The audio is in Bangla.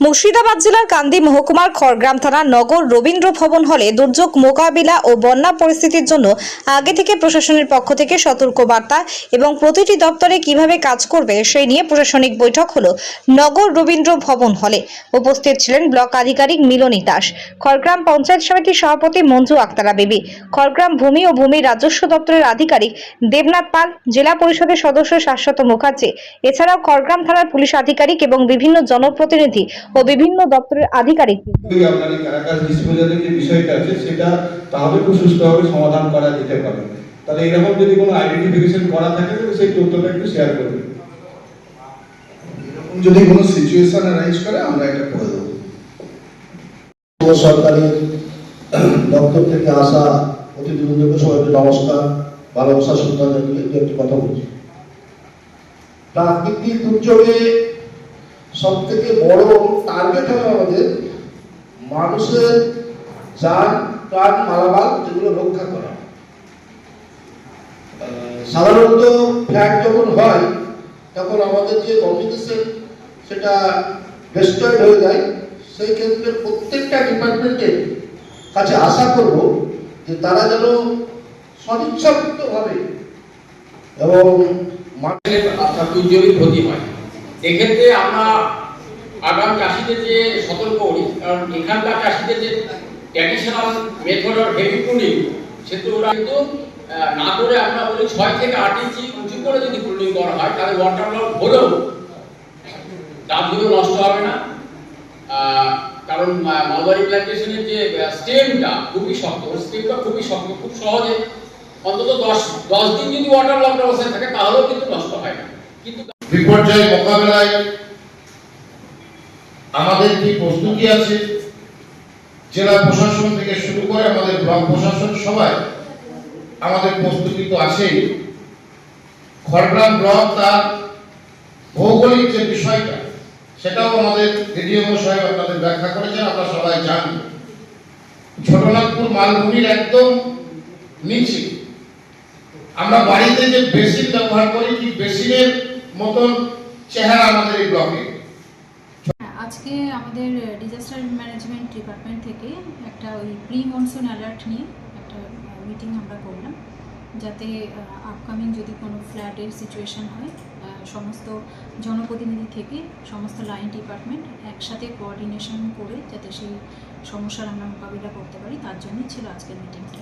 মুর্শিদাবাদ জেলার কান্দি মহকুমার খড়গ্রাম থানার নগর রবীন্দ্র ভবন হলে দুর্যোগ মোকাবিলা ও বন্যা পরিস্থিতির জন্য আগে থেকে প্রশাসনের পক্ষ থেকে সতর্ক বার্তা এবং প্রতিটি দপ্তরে কিভাবে কাজ করবে সেই নিয়ে প্রশাসনিক বৈঠক হলো নগর রবীন্দ্র ভবন হলে। উপস্থিত ছিলেন ব্লক আধিকারিক মিলনী দাস, খড়গ্রাম পঞ্চায়েত সমিতির সভাপতি মঞ্জু আক্তারা বেবি, খড়গ্রাম ভূমি ও ভূমি রাজস্ব দপ্তরের আধিকারিক দেবনাথ পাল, জেলা পরিষদের সদস্য শাশ্বত মুখার্জি, এছাড়াও খড়গ্রাম থানার পুলিশ আধিকারিক এবং বিভিন্ন জনপ্রতিনিধি ও বিভিন্ন দপ্তরের আধিকারিক। আপনার কারাকাস ডিসপোজালের যে বিষয়টা আছে সেটা তাহলে খুব সুষ্ঠুভাবে সমাধান করা যেতে পারে। তাহলে এরকম যদি কোনো আইডেন্টিফিকেশন করা থাকে তাহলে সেই তথ্যটা একটু শেয়ার করবেন। এরকম যদি কোনো সিচুয়েশন অ্যারাইজ করে আমরা এটা করে দেবো। সরকারি দপ্তর থেকে আসা অতিথিবৃন্দকে সবাইকে নমস্কার, ভালোবাসা শ্রদ্ধাঞ্জলি দিয়ে একটি কথা বলছি। প্রাকৃতিক দুর্যোগে সব থেকে বড় টার্গেট হবে আমাদের মানুষের যান প্রাণ মালামাল যেগুলো রক্ষা করা। সাধারণত ফ্ল্যাট যখন হয় তখন আমাদের যে কমিউনিকেশন সেটা ডিস্ট্রয়েড হয়ে যায়। সেই ক্ষেত্রে প্রত্যেকটা ডিপার্টমেন্টের কাছে আশা করব যে তারা যেন সদিচ্ছাযুক্তভাবে এবং দুর্যোগের ক্ষতি হয়। এক্ষেত্রে আমরা আগাম চাষিদের যে সতর্ক করি, কারণ এখানকার চাষিদের যে traditional method of heavy pruning সেটা ওরা কিন্তু না করে আমরা বলি 6 থেকে 8 ইঞ্চি উঁচু করে যদি প্রুনিং করা হয় তাহলে ওয়াটার লস হলেও গাছগুলো নষ্ট হবে না। কারণ মালবাড়ি প্ল্যান্টেশনের যে স্টেমটা খুবই শক্ত, খুব সহজে অন্তত 10 দিন যদি ওয়াটার লক অবস্থায় থাকে তাহলেও কিন্তু নষ্ট হয় না। কিন্তু বিপর্যয় মোকাবেলায় আমাদের কি প্রস্তুতি আছে, জেলা প্রশাসন থেকে শুরু করে আমাদের ব্লক প্রশাসন সবাই আমাদের প্রস্তুতি তো আছেই। খড়গ্রাম ব্লক তার ভৌগোলিক যে বিষয়টা সেটাও আমাদের ডিডিও সাহেব আপনাদের ব্যাখ্যা করেছেন, আমরা সবাই জানি। ছোটনাগপুর মালভূমির একদম নিচে আমরা বাড়িতে যে বেসিন ব্যবহার করি ঠিক বেসিনের মতন চেহারা আমাদের এই ব্লকে। আজকে আমাদের ডিজাস্টার ম্যানেজমেন্ট ডিপার্টমেন্ট থেকে একটা ওই প্রি মনসুন অ্যালার্ট নিয়ে একটা মিটিং আমরা করলাম, যাতে আপকামিং যদি কোনো ফ্ল্যাটের সিচুয়েশন হয় সমস্ত জনপ্রতিনিধি থেকে সমস্ত লাইন ডিপার্টমেন্ট একসাথে কোঅর্ডিনেশন করে যাতে সেই সমস্যার আমরা মোকাবিলা করতে পারি, তার জন্যই ছিল আজকের মিটিংটা।